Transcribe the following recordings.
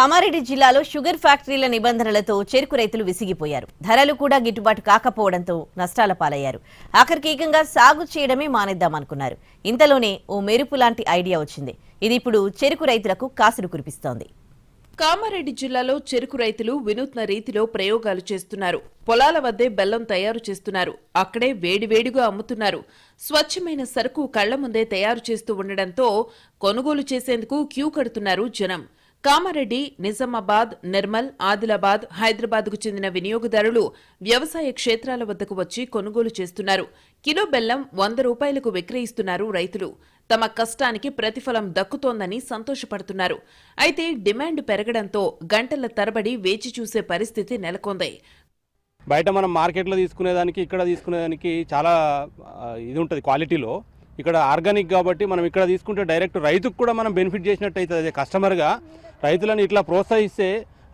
కామారెడ్డి జిల్లాలో షుగర్ ఫ్యాక్టరీల నిబంధనలతో చెరుకు రైతులు విసిగిపోయారు. ధరలు కూడా గిట్టుబాటు కాకపోవడంతో నష్టాల పాలయ్యారు. ఆఖరికి ఏకంగా సాగు చేయడమే మానేద్దామనుకున్నారు. ఇంతలోనే ఓ మెరుపు లాంటి ఐడియా వచ్చింది. ఇది ఇప్పుడు చెరుకు రైతులకు కాసులు కురిపిస్తోంది. కామారెడ్డి జిల్లాలో చెరుకు రైతులు వినూత్న రీతిలో ప్రయోగాలు చేస్తున్నారు. పొలాల వద్దే బెల్లం తయారు చేస్తున్నారు. అక్కడే వేడివేడిగా అమ్ముతున్నారు. స్వచ్ఛమైన సరుకు కళ్ల ముందే తయారు చేస్తూ ఉండడంతో కొనుగోలు చేసేందుకు క్యూ కడుతున్నారు జనం. కామారెడ్డి, నిజామాబాద్, నిర్మల్, ఆదిలాబాద్, హైదరాబాద్కు చెందిన వినియోగదారులు వ్యవసాయ క్షేత్రాల వద్దకు వచ్చి కొనుగోలు చేస్తున్నారు. కిలో బెల్లం 100 రూపాయలకు విక్రయిస్తున్నారు రైతులు. తమ కష్టానికి ప్రతిఫలం దక్కుతోందని సంతోషపడుతున్నారు. అయితే డిమాండ్ పెరగడంతో గంటల తరబడి వేచి చూసే పరిస్థితి నెలకొంది. బయట మనం మార్కెట్లో తీసుకునేదానికి ఇక్కడ తీసుకునేదానికి చాలా ఇది ఉంటుంది క్వాలిటీలో. ఇక్కడ ఆర్గానిక్ కాబట్టి మనం ఇక్కడ తీసుకుంటే డైరెక్ట్ రైతుకు కూడా మనం బెనిఫిట్ చేసినట్టు అవుతుంది. కస్టమర్గా రైతులను ఇట్లా ప్రోత్సహిస్తే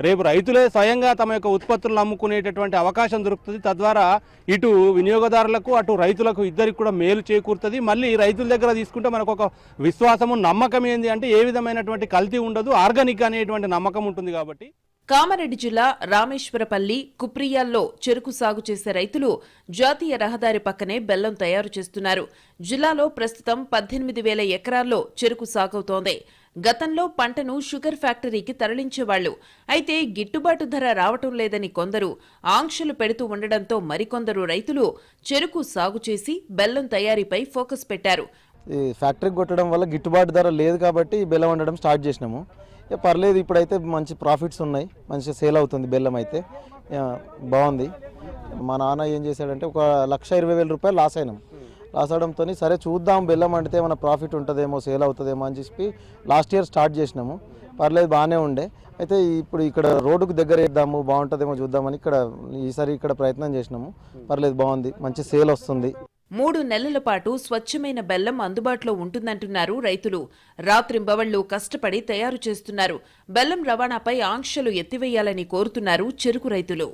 రేపు రైతులే స్వయంగా తమ యొక్క ఉత్పత్తులను అమ్ముకునేటటువంటి అవకాశం దొరుకుతుంది. తద్వారా ఇటు వినియోగదారులకు అటు రైతులకు ఇద్దరికి కూడా మేలు చేకూరుతుంది. మళ్ళీ రైతుల దగ్గర తీసుకుంటే మనకు ఒక విశ్వాసము, నమ్మకం ఏంది అంటే ఏ విధమైనటువంటి కల్తీ ఉండదు, ఆర్గానిక్ అనేటువంటి నమ్మకం ఉంటుంది. కాబట్టి కామారెడ్డి జిల్లా రామేశ్వరపల్లి, కుప్రియాల్లో చెరుకు సాగు చేసే రైతులు జాతీయ రహదారి పక్కనే బెల్లం తయారు చేస్తున్నారు. జిల్లాలో ప్రస్తుతం 18,000 ఎకరాల్లో చెరుకు సాగవుతోంది. గతంలో పంటను షుగర్ ఫ్యాక్టరీకి తరలించేవాళ్లు. అయితే గిట్టుబాటు ధర రావటం లేదని కొందరు ఆంక్షలు పెడుతూ ఉండడంతో మరికొందరు రైతులు చెరుకు సాగు చేసి బెల్లం తయారీపై ఫోకస్ పెట్టారు. ఈ ఫ్యాక్టరీకి కొట్టడం వల్ల గిట్టుబాటు ధర లేదు కాబట్టి బెల్లం వండడం స్టార్ట్ చేసినాము. పర్లేదు, ఇప్పుడైతే మంచి ప్రాఫిట్స్ ఉన్నాయి, మంచిగా సేల్ అవుతుంది. బెల్లం అయితే బాగుంది. మా నాన్న ఏం చేశాడంటే 1,20,000 రూపాయలు లాస్ అయినాం. లాస్ అవడంతో సరే చూద్దాం బెల్లం వండితే ఏమైనా ప్రాఫిట్ ఉంటుందేమో, సేల్ అవుతుందేమో అని చెప్పి లాస్ట్ ఇయర్ స్టార్ట్ చేసినాము. పర్లేదు, బాగానే ఉండే. అయితే ఇప్పుడు ఇక్కడ రోడ్డుకు దగ్గర వేద్దాము, బాగుంటుందేమో చూద్దామని ఈసారి ఇక్కడ ప్రయత్నం చేసినాము. పర్లేదు, బాగుంది, మంచి సేల్ వస్తుంది. 3 నెలల పాటు స్వచ్ఛమైన బెల్లం అందుబాటులో ఉంటుందంటున్నారు రైతులు. రాత్రింబవళ్లు కష్టపడి తయారు చేస్తున్నారు. బెల్లం రవాణాపై ఆంక్షలు ఎత్తివేయాలని కోరుతున్నారు చెరుకు రైతులు.